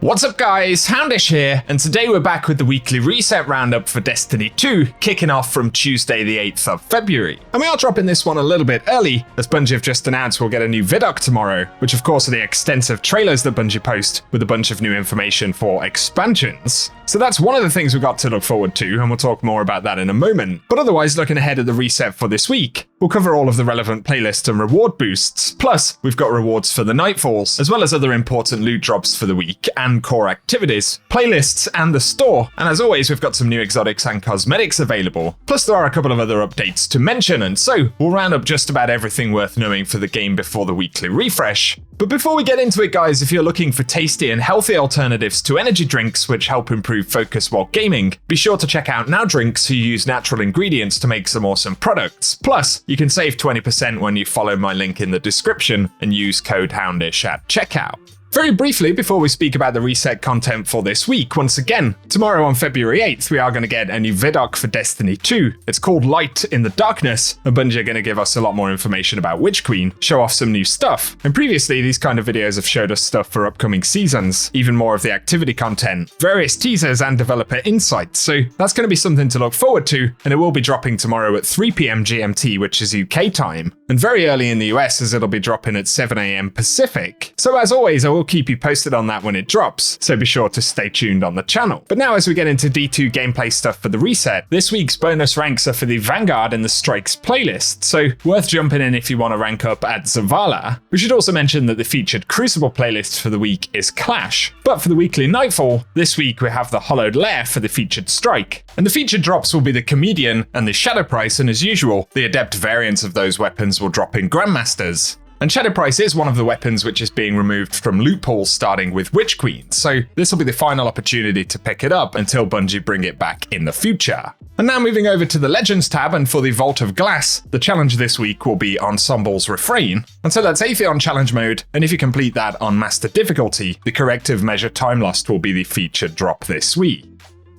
What's up guys, Houndish here, and today we're back with the weekly reset roundup for Destiny 2, kicking off from Tuesday the 8th of February. And we are dropping this one a little bit early, as Bungie have just announced we'll get a new VIDOC tomorrow, which of course are the extensive trailers that Bungie post with a bunch of new information for expansions. So that's one of the things we've got to look forward to, and we'll talk more about that in a moment. But otherwise, looking ahead at the reset for this week, we'll cover all of the relevant playlists and reward boosts, plus we've got rewards for the Nightfalls, as well as other important loot drops for the week, and core activities, playlists, and the store. And as always, we've got some new exotics and cosmetics available. Plus there are a couple of other updates to mention, and so we'll round up just about everything worth knowing for the game before the weekly refresh. But before we get into it guys, if you're looking for tasty and healthy alternatives to energy drinks which help improve focus while gaming, be sure to check out Now Drinks, who use natural ingredients to make some awesome products. Plus, you can save 20% when you follow my link in the description and use code Houndish at checkout. Very briefly, before we speak about the reset content for this week, once again, tomorrow on February 8th, we are going to get a new VIDOC for Destiny 2. It's called Light in the Darkness, and Bungie are going to give us a lot more information about Witch Queen, show off some new stuff. And previously, these kind of videos have showed us stuff for upcoming seasons, even more of the activity content, various teasers and developer insights, so that's going to be something to look forward to, and it will be dropping tomorrow at 3 PM GMT, which is UK time, and very early in the US as it'll be dropping at 7 AM Pacific. So as always, I will keep you posted on that when it drops, so be sure to stay tuned on the channel. But now as we get into D2 gameplay stuff for the reset, this week's bonus ranks are for the Vanguard and the Strikes playlist, so worth jumping in if you want to rank up at Zavala. We should also mention that the featured Crucible playlist for the week is Clash, but for the weekly Nightfall, this week we have the Hollowed Lair for the featured Strike. And the featured drops will be the Comedian and the Shadow Price, and as usual, the Adept variants of those weapons will drop in Grandmasters. And Shadow Price is one of the weapons which is being removed from loot pools starting with Witch Queen, so this will be the final opportunity to pick it up until Bungie bring it back in the future. And now moving over to the Legends tab, and for the Vault of Glass, the challenge this week will be Ensemble's Refrain. And so that's Atheon challenge mode, and if you complete that on Master difficulty, the Corrective Measure Time Lost will be the featured drop this week.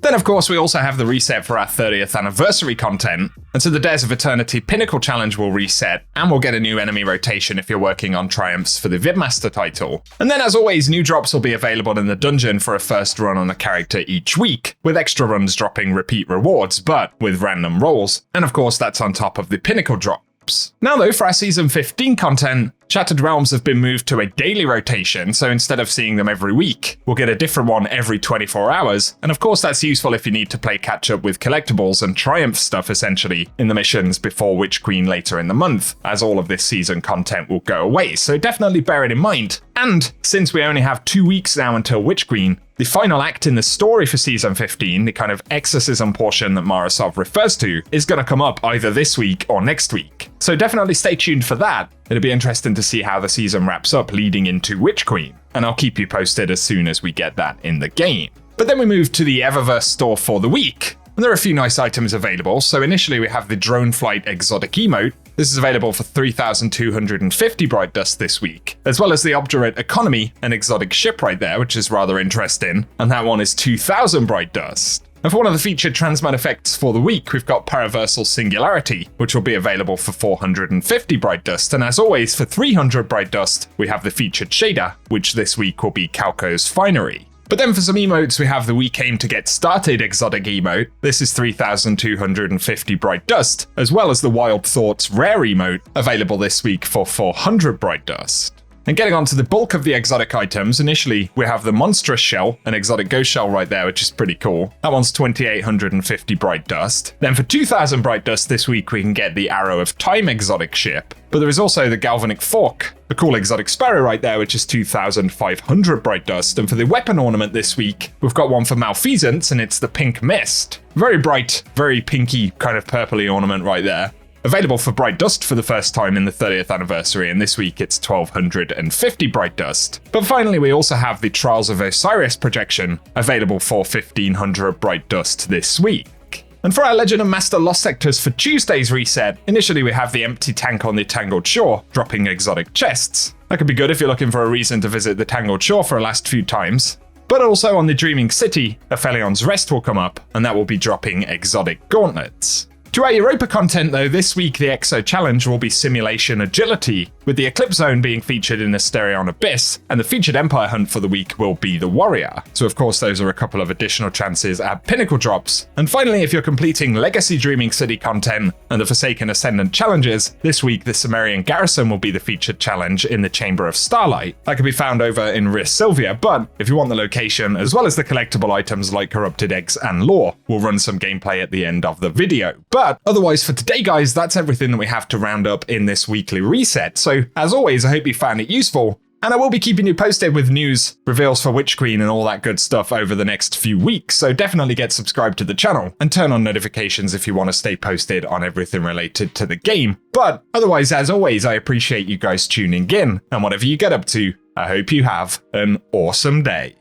Then of course we also have the reset for our 30th anniversary content, and so the Dares of Eternity Pinnacle Challenge will reset, and we'll get a new enemy rotation if you're working on triumphs for the Vidmaster title. And then as always, new drops will be available in the dungeon for a first run on a character each week, with extra runs dropping repeat rewards, but with random rolls. And of course that's on top of the Pinnacle drops. Now though, for our Season 15 content, Shattered Realms have been moved to a daily rotation, so instead of seeing them every week, we'll get a different one every 24 hours, and of course that's useful if you need to play catch up with collectibles and triumph stuff essentially in the missions before Witch Queen later in the month, as all of this season content will go away, so definitely bear it in mind. And since we only have 2 weeks now until Witch Queen, the final act in the story for Season 15, the kind of exorcism portion that Marasov refers to, is going to come up either this week or next week. So definitely stay tuned for that. It'll be interesting to see how the season wraps up leading into Witch Queen, and I'll keep you posted as soon as we get that in the game. But then we move to the Eververse store for the week, and there are a few nice items available. So initially we have the Drone Flight Exotic Emote. This is available for 3,250 Bright Dust this week, as well as the Obdurate Economy, an exotic ship right there, which is rather interesting, and that one is 2,000 Bright Dust. And for one of the featured transmut effects for the week, we've got Paraversal Singularity, which will be available for 450 Bright Dust, and as always, for 300 Bright Dust, we have the featured shader, which this week will be Calco's Finery. But then for some emotes, we have the We Came to Get Started exotic emote. This is 3,250 Bright Dust, as well as the Wild Thoughts rare emote, available this week for 400 Bright Dust. And getting on to the bulk of the exotic items, initially we have the Monstrous Shell, an exotic ghost shell right there, which is pretty cool. That one's 2,850 Bright Dust. Then for 2,000 Bright Dust this week, we can get the Arrow of Time exotic ship. But there is also the Galvanic Fork, a cool exotic sparrow right there, which is 2,500 Bright Dust. And for the weapon ornament this week, we've got one for Malfeasance, and it's the Pink Mist. Very bright, very pinky, kind of purpley ornament right there. Available for Bright Dust for the first time in the 30th anniversary, and this week it's 1,250 Bright Dust. But finally we also have the Trials of Osiris projection, available for 1,500 Bright Dust this week. And for our Legend of Master Lost sectors for Tuesday's reset, initially we have the Empty Tank on the Tangled Shore, dropping exotic chests. That could be good if you're looking for a reason to visit the Tangled Shore for a last few times. But also on the Dreaming City, Aphelion's Rest will come up, and that will be dropping exotic gauntlets. To our Europa content though, this week the Exo Challenge will be Simulation Agility, with the Eclipse Zone being featured in Asterion Abyss, and the featured Empire hunt for the week will be the Warrior. So of course those are a couple of additional chances at Pinnacle drops. And finally, if you're completing Legacy Dreaming City content and the Forsaken Ascendant challenges, this week the Sumerian Garrison will be the featured challenge in the Chamber of Starlight. That can be found over in Ris Sylvia, but if you want the location as well as the collectible items like Corrupted Eggs and Lore, we'll run some gameplay at the end of the video. But otherwise for today guys, that's everything that we have to round up in this weekly reset. So as always, I hope you found it useful, and I will be keeping you posted with news, reveals for Witch Queen and all that good stuff over the next few weeks, so definitely get subscribed to the channel and turn on notifications if you want to stay posted on everything related to the game. But otherwise, as always, I appreciate you guys tuning in, and whatever you get up to, I hope you have an awesome day.